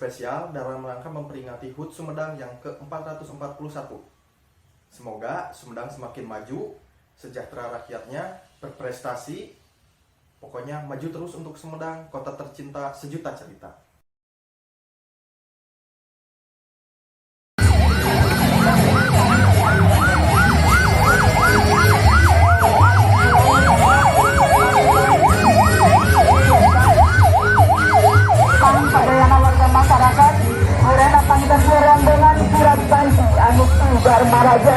spesial dalam rangka memperingati HUT Sumedang yang ke-441. Semoga Sumedang semakin maju, sejahtera rakyatnya, berprestasi, pokoknya maju terus untuk Sumedang, kota tercinta sejuta cerita.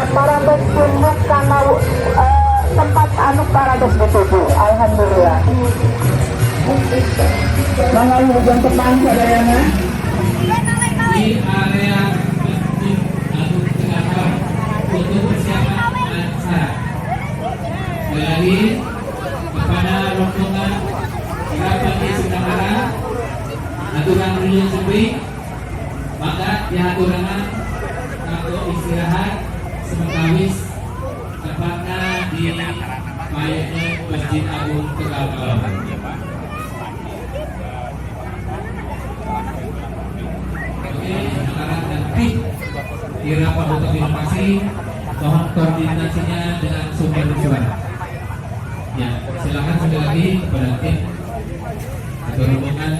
Parados tunduk karena tempat anu parados dituju. Alhamdulillah. Mangal hujan tepang sadayana di area masjid Agung Tengah untuk persiapan acara. Sekali kepada rombongan Rapati Sudahara aturan dulu sepi, maka diaturangan untuk istirahat sementawis tepatnya di mayatnya Masjid Agung Tegal. Oke, sekarang nanti kira Pak Butuh Inovasi mohon koordinasinya dengan sumber suara. Ya, silakan sekali lagi kepada tim atau rombongan.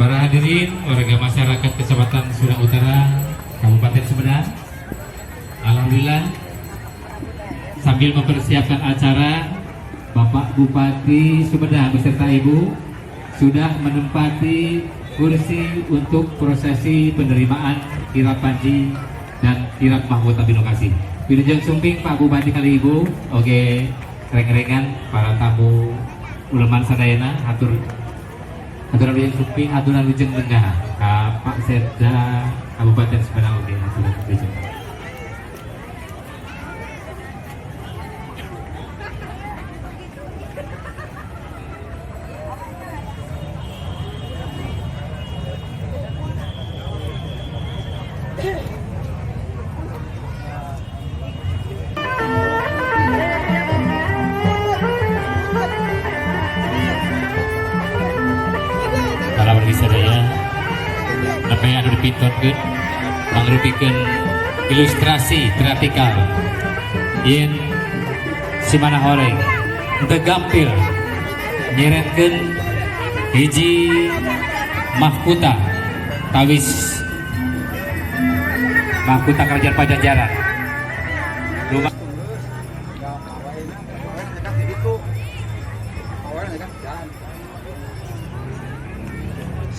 Para hadirin, warga masyarakat Kecamatan Sumedang Utara, Kabupaten Sumedang, alhamdulillah sambil mempersiapkan acara, Bapak Bupati Sumedang beserta Ibu sudah menempati kursi untuk prosesi penerimaan kirap panji dan kirap mahkota binokasi. Wilujeng sumping Pak Bupati kali Ibu, oke, reng-rengan para tamu uleman sadayana, aturan wilujeng sumping, aturan wilujeng tengah, Pak Setda Kabupaten Sumedang, oke, aturan wilujeng. Kalau bisa daya, apa yang ada dipintonkan, mengrupikan ilustrasi vertikal, yang si mana horeng, untuk gampil, nyeretkan hiji mahkota, tawis mahkota kerajaan Pajajaran.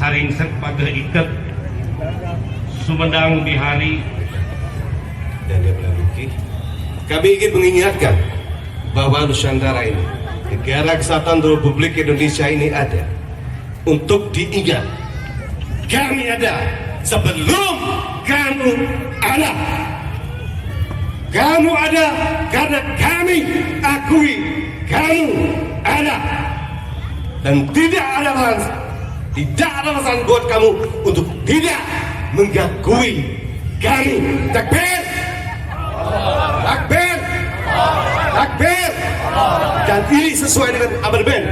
Saring sepagah iket Sumedang di hari dan dia bilang, kami ingin mengingatkan bahwa Nusantara ini Negara Kesatuan Republik Indonesia ini ada untuk diingat. Kami ada sebelum kamu ada. Kamu ada karena kami akui kamu ada. Dan tidak ada alasan buat kamu untuk tidak mengakui kami. Takbir! Takbir! Takbir! Dan ini sesuai dengan amandemen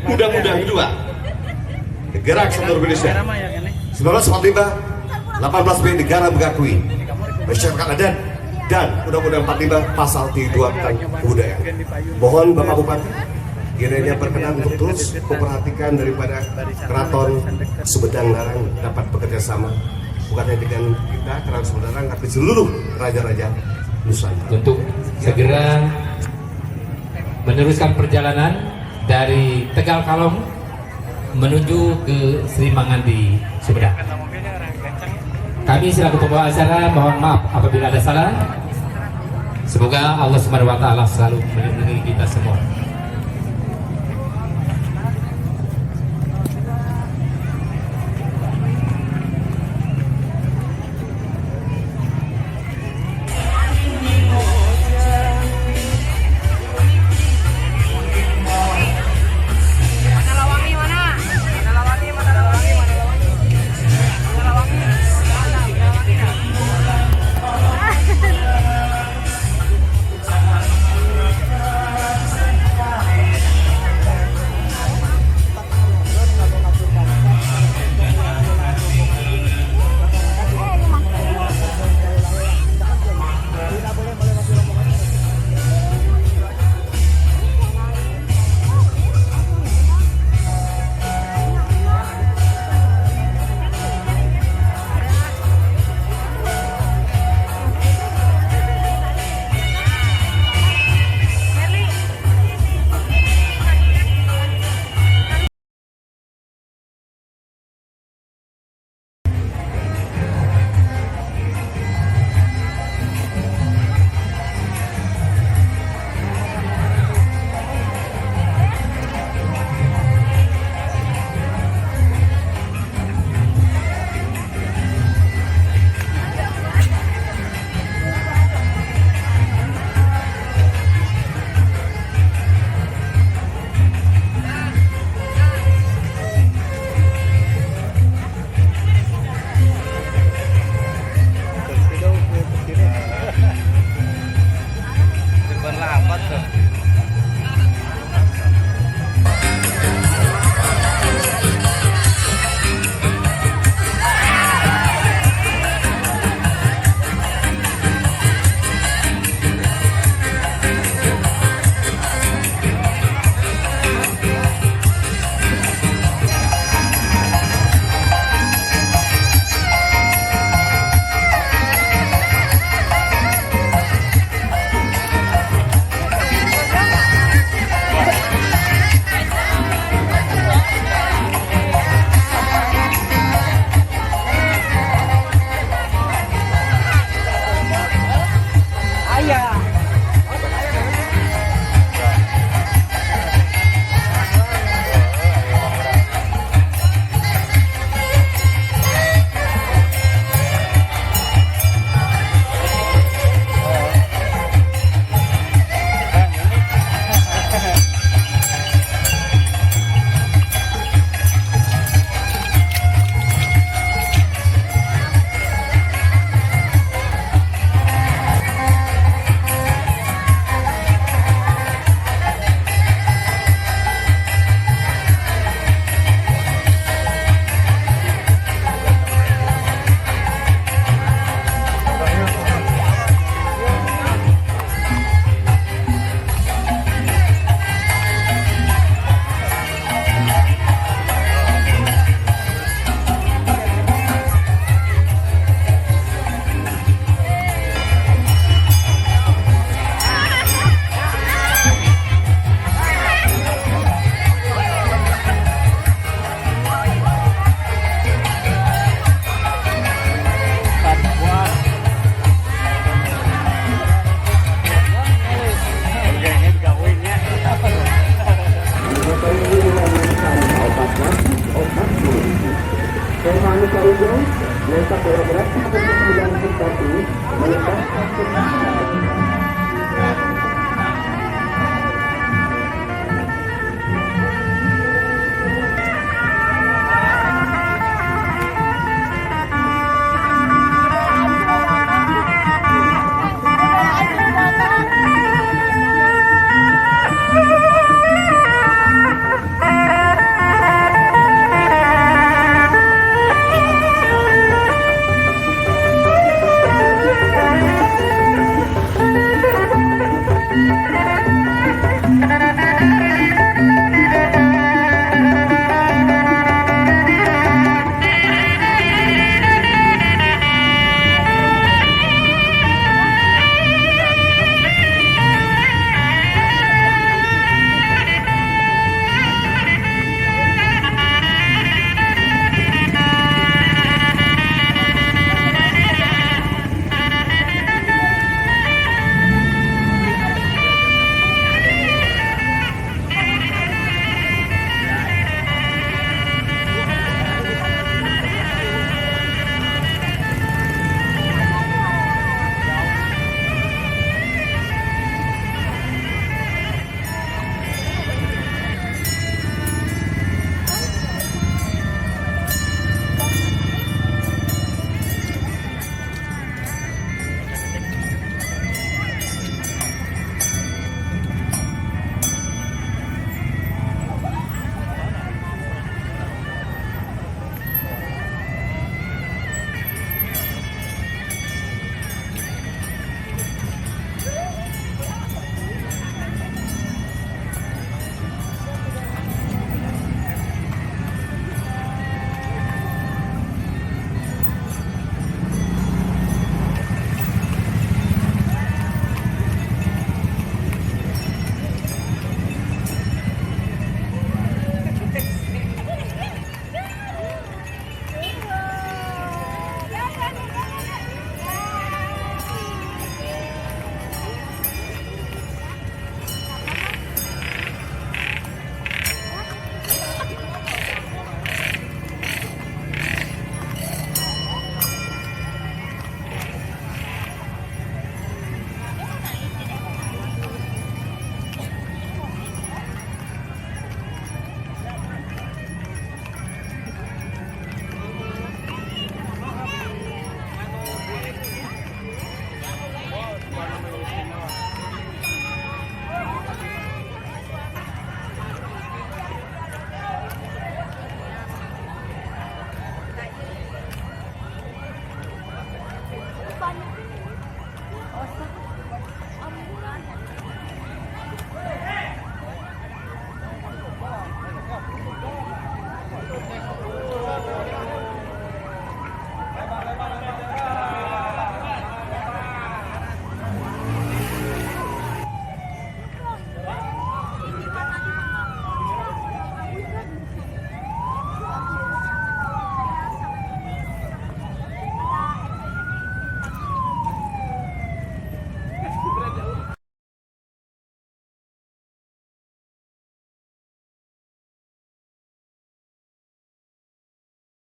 Undang-Undang 2 Negara Kesatuan Republik Indonesia 1945, 18B negara mengakui masyarakat adat dan Undang-Undang 45 pasal 32 tentang kebudayaan. Mohon Bapak Bupati kiranya berkenan untuk terus memperhatikan daripada Keraton Sumedang Larang dapat bekerja sama bukan hanya dengan kita Keraton Sumedang Larang tapi seluruh raja-raja Nusantara untuk segera meneruskan perjalanan dari Tegal Kalong menuju ke Sri Mangandi Sumedang. Kami selaku pembawa acara mohon maaf apabila ada salah. Semoga Allah Subhanahu wa taala selalu melindungi kita semua. Lalu Karijo lempar bola berat 9 simpati melepaskan